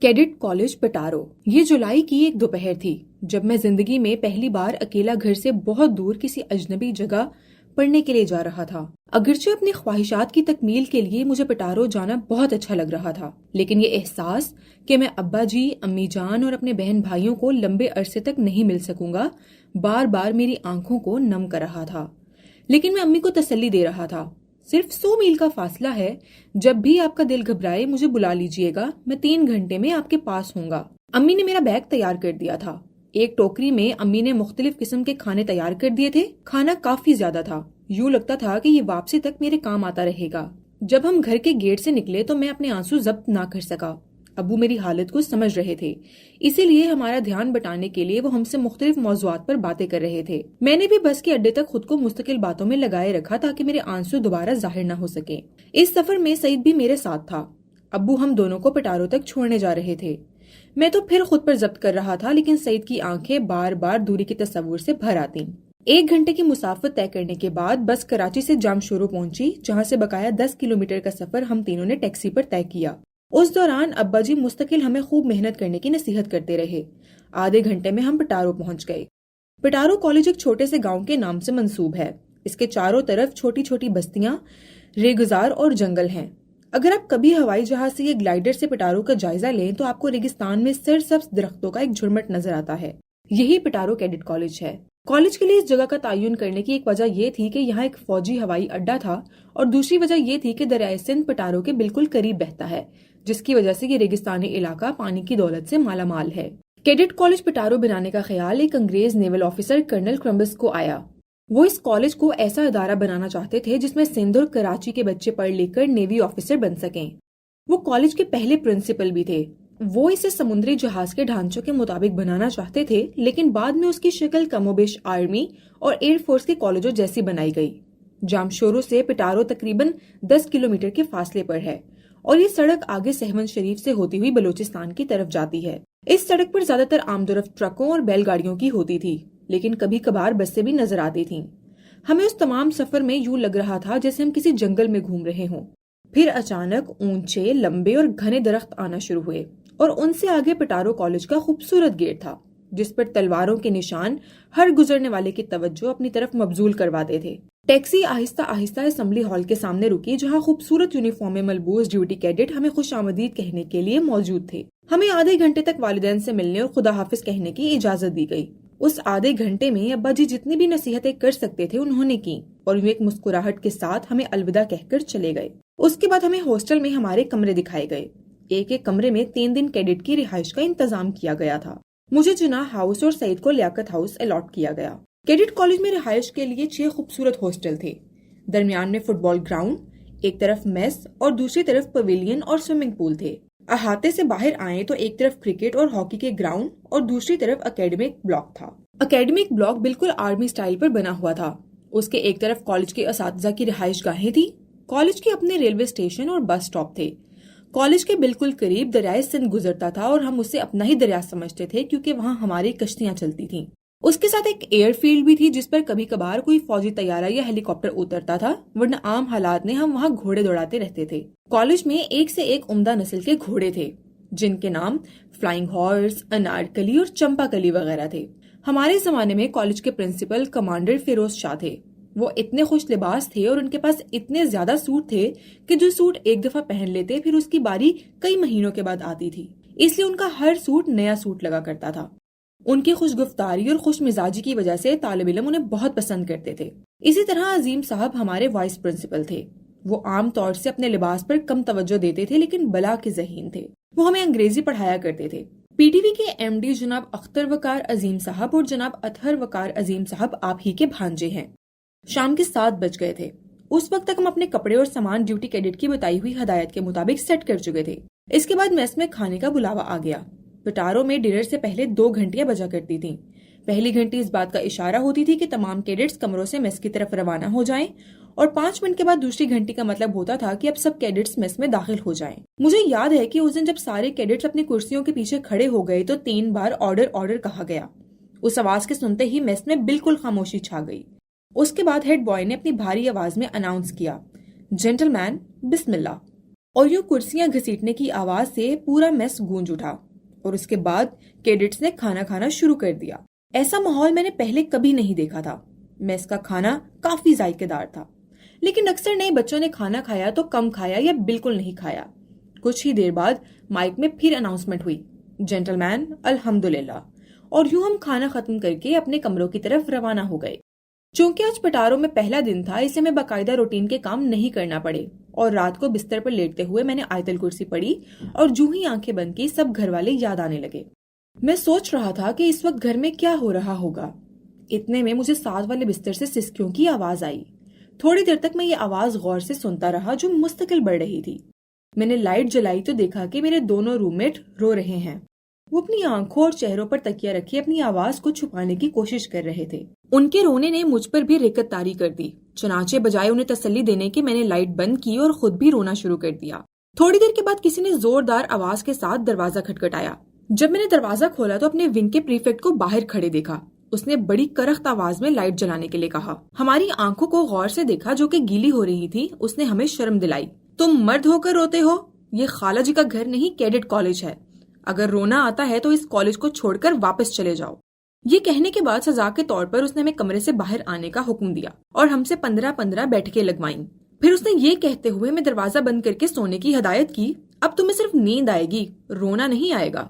Cadet college पटारो। ये जुलाई की एक दोपहर थी जब मैं जिंदगी में पहली बार अकेला घर से बहुत दूर किसी अजनबी जगह पढ़ने के लिए जा रहा था। अगरचे अपनी ख्वाहिशात की तकमील के लिए मुझे पटारो जाना बहुत अच्छा लग रहा था, लेकिन ये एहसास कि मैं अब्बा जी, अम्मी जान और अपने बहन भाइयों को लंबे अरसे तक नहीं मिल सकूंगा बार बार मेरी आंखों को नम कर रहा था। लेकिन मैं अम्मी को तसल्ली दे रहा था, सिर्फ 100 मील का फासला है, जब भी आपका दिल घबराए मुझे बुला लीजिएगा, मैं 3 घंटे में आपके पास हूँगा। अम्मी ने मेरा बैग तैयार कर दिया था। एक टोकरी में अम्मी ने मुख्तलिफ किस्म के खाने तैयार कर दिए थे। खाना काफी ज्यादा था, यूँ लगता था कि ये वापसी तक मेरे काम आता रहेगा। जब हम घर के गेट से निकले तो मैं अपने आंसू जब्त ना कर सका। अबू मेरी हालत को समझ रहे थे, इसीलिए हमारा ध्यान बटाने के लिए वो हमसे मुख्तलिफ मौज़ूआत पर बातें कर रहे थे। मैंने भी बस के अड्डे तक खुद को मुस्तकिल बातों में लगाए रखा ताकि मेरे आंसू दोबारा जाहिर न हो सके। इस सफर में सईद भी मेरे साथ था। अब्बू हम दोनों को पटारो तक छोड़ने जा रहे थे। मैं तो फिर खुद पर जब्त कर रहा था, लेकिन सईद की आंखें बार बार दूरी के तस्वुर से भर आती। 1 घंटे की मुसाफत तय करने के बाद बस कराची से जामशोरो पहुंची, जहां से बकाया 10 किलोमीटर का सफर हम तीनों ने टैक्सी पर तय किया। उस दौरान अब्बा जी मुस्तकिल हमें खूब मेहनत करने की नसीहत करते रहे। आधे घंटे में हम पटारो पहुंच गए। पटारो कॉलेज एक छोटे से गांव के नाम से मंसूब है। इसके चारों तरफ छोटी छोटी बस्तियां, रेगुजार और जंगल हैं। अगर आप कभी हवाई जहाज से या ग्लाइडर से पटारो का जायजा लें तो आपको रेगिस्तान में सरसब्ज दरख्तों का एक झुरमट नजर आता है। यही पटारो कैडेट कॉलेज है। कॉलेज के लिए इस जगह का तयन करने की एक वजह यह थी कि यहाँ एक फौजी हवाई अड्डा था, और दूसरी वजह यह थी कि दरियाए सिंध पटारो के बिल्कुल करीब बहता है, जिसकी वजह से ये रेगिस्तानी इलाका पानी की दौलत से माला माल है। कैडेट कॉलेज पटारो बनाने का ख्याल एक अंग्रेज नेवल ऑफिसर कर्नल क्रम्बस को आया। वो इस कॉलेज को ऐसा इदारा बनाना चाहते थे जिसमें सिंध और कराची के बच्चे पढ़ लिख कर नेवी ऑफिसर बन सकें। वो कॉलेज के पहले प्रिंसिपल भी थे। वो इसे समुद्री जहाज के ढांचों के मुताबिक बनाना चाहते थे, लेकिन बाद में उसकी शक्ल कमोबेश आर्मी और एयरफोर्स के कॉलेजों जैसी बनाई गई। जामशोरो से पटारो तकरीबन 10 किलोमीटर के फासले पर है, और ये सड़क आगे सहवन शरीफ से होती हुई बलूचिस्तान की तरफ जाती है। इस सड़क पर ज्यादातर आमदोरफ्त ट्रकों और बैलगाड़ियों की होती थी, लेकिन कभी कभार बसें भी नजर आती थीं। हमें उस तमाम सफर में यूं लग रहा था जैसे हम किसी जंगल में घूम रहे हों। फिर अचानक ऊंचे, लंबे और घने दरख्त आना शुरू हुए, और उनसे आगे पटारो कॉलेज का खूबसूरत गेट था, जिस पर तलवारों के निशान हर गुजरने वाले की तवज्जो अपनी तरफ मबजूल करवाते थे। Taxi Aahista Aahista assembly hall के सामने रुकी, जहां खूबसूरत यूनिफॉर्म में मलबूस ड्यूटी कैडेट हमें खुशामदीद कहने के लिए मौजूद थे। हमें आधे घंटे तक वालिदैन से मिलने और खुदा हाफिज कहने की इजाजत दी गई। उस आधे घंटे में अब्बा जी जितनी भी नसीहतें कर सकते थे उन्होंने की, और वे एक मुस्कुराहट के साथ हमें अलविदा कहकर चले गए। उसके बाद हमें हॉस्टल में हमारे कमरे दिखाए गए। एक एक कमरे में 3 दिन कैडेट की रिहाइश का इंतजाम किया गया था। मुझे जिनाह हाउस और सईद को लियाकत हाउस अलॉट किया गया। कैडेट कॉलेज में रिहाइश के लिए 6 खूबसूरत हॉस्टल थे। दरमियान में फुटबॉल ग्राउंड, एक तरफ मेस और दूसरी तरफ पवेलियन और स्विमिंग पूल थे। अहाते से बाहर आए तो एक तरफ क्रिकेट और हॉकी के ग्राउंड और दूसरी तरफ एकेडमिक ब्लॉक था। एकेडमिक ब्लॉक बिल्कुल आर्मी स्टाइल पर बना हुआ था। उसके एक तरफ कॉलेज के असातिज़ा की रिहाइश गाहें थी। कॉलेज के अपने रेलवे स्टेशन और बस स्टॉप थे। कॉलेज के बिल्कुल करीब दरियाए सिंध गुजरता था, और हम उसे अपना ही दरिया समझते थे क्योंकि वहाँ हमारी कश्तियाँ चलती थीं। उसके साथ एक एयरफील्ड भी थी, जिस पर कभी कभार कोई फौजी तैयारा या हेलीकॉप्टर उतरता था, वरना आम हालात में हम वहाँ घोड़े दौड़ाते रहते थे। कॉलेज में एक से एक उम्दा नस्ल के घोड़े थे, जिनके नाम फ्लाइंग हॉर्स, अनारकली और चंपाकली वगैरह थे। हमारे जमाने में कॉलेज के प्रिंसिपल कमांडर फिरोज शाह थे। वो इतने खुश लिबास थे और उनके पास इतने ज्यादा सूट थे कि जो सूट एक दफा पहन लेते फिर उसकी बारी कई महीनों के बाद आती थी, इसलिए उनका हर सूट नया सूट लगा करता था। उनकी खुशगुफ्तारी और खुश मिजाजी की वजह से तालिब इल्म उन्हें बहुत पसंद करते थे। इसी तरह अजीम साहब हमारे वाइस प्रिंसिपल थे। वो आम तौर से अपने लिबास पर कम तवज्जो देते थे, लेकिन बला के ज़हीन थे। वो हमें अंग्रेजी पढ़ाया करते थे। पीटीवी के एमडी जनाब अख्तर वकार अजीम साहब और जनाब अतहर वकार अजीम साहब आप ही के भांजे हैं। शाम के 7 बज गए थे। उस वक्त तक हम अपने कपड़े और सामान ड्यूटी कैडेट की बताई हुई हदायत के मुताबिक सेट कर चुके थे। इसके बाद मेस में खाने का बुलावा आ गया। पटारो में डिनर से पहले 2 घंटियां बजा करती थीं। पहली घंटी इस बात का इशारा होती थी कि तमाम कैडेट्स कमरों से मेस की तरफ रवाना हो जाएं, और 5 मिनट के बाद दूसरी घंटी का मतलब होता था कि अब सब कैडेट्स मेस में दाखिल हो जाएं। मुझे याद है कि उस दिन जब सारे कैडेट्स अपनी कुर्सियों के पीछे खड़े हो गए तो 3 बार ऑर्डर ऑर्डर कहा गया। उस आवाज के सुनते ही मेस में बिल्कुल खामोशी छा गई। उसके बाद हेड बॉय ने अपनी भारी आवाज में अनाउंस किया, जेंटलमैन बिस्मिल्लाह। اور یوں کرسیاں گھسیٹنے کی آواز سے پورا میس گونج اٹھا اور اس کے بعد کیڈٹس نے کھانا کھانا شروع کر دیا۔ ایسا ماحول میں نے پہلے کبھی نہیں دیکھا تھا۔ میس کا کھانا کافی ذائقے دار تھا، لیکن اکثر نئے بچوں نے کھانا کھایا تو کم کھایا یا بالکل نہیں کھایا۔ کچھ ہی دیر بعد مائک میں پھر اناؤنسمنٹ ہوئی، جینٹل مین الحمدللہ، اور یوں ہم کھانا ختم کر کے اپنے کمروں کی طرف روانہ ہو گئے۔ چونکہ آج پٹاروں میں پہلا دن تھا، اسے میں باقاعدہ روٹین کے کام نہیں کرنا پڑے، اور رات کو بستر پر لیٹتے ہوئے میں نے آیت الکرسی پڑھی اور جو ہی آنکھیں بند کی سب گھر والے یاد آنے لگے۔ میں سوچ رہا تھا کہ اس وقت گھر میں کیا ہو رہا ہوگا۔ اتنے میں مجھے ساتھ والے بستر سے سسکیوں کی آواز آئی۔ تھوڑی دیر تک میں یہ آواز غور سے سنتا رہا جو مستقل بڑھ رہی تھی۔ میں نے لائٹ جلائی تو دیکھا کہ میرے دونوں روم میٹ رو رہے ہیں۔ وہ اپنی آنکھوں اور چہروں پر تکیہ رکھے اپنی آواز کو چھپانے کی کوشش کر رہے تھے۔ ان کے رونے نے مجھ پر بھی رکت طاری کر دی، چنانچہ بجائے انہیں تسلی دینے کے میں نے لائٹ بند کی اور خود بھی رونا شروع کر دیا۔ تھوڑی دیر کے بعد کسی نے زوردار آواز کے ساتھ دروازہ کھٹکھٹایا۔ جب میں نے دروازہ کھولا تو اپنے ونگ کے پریفیکٹ کو باہر کھڑے دیکھا۔ اس نے بڑی کرخت آواز میں لائٹ جلانے کے لیے کہا۔ ہماری آنکھوں کو غور سے دیکھا جو کہ گیلی ہو رہی تھی۔ اس نے ہمیں شرم دلائی۔ تم مرد ہو کر روتے ہو؟ یہ خالہ جی کا گھر نہیں، کیڈٹ کالج ہے۔ اگر رونا آتا ہے تو اس کالج کو چھوڑ کر واپس چلے جاؤ۔ یہ کہنے کے بعد سزا کے طور پر اس نے ہمیں کمرے سے باہر آنے کا حکم دیا اور ہم سے 15 بیٹھکیں لگوائیں۔ پھر اس نے یہ کہتے ہوئے ہمیں دروازہ بند کر کے سونے کی ہدایت کی، اب تمہیں صرف نیند آئے گی، رونا نہیں آئے گا۔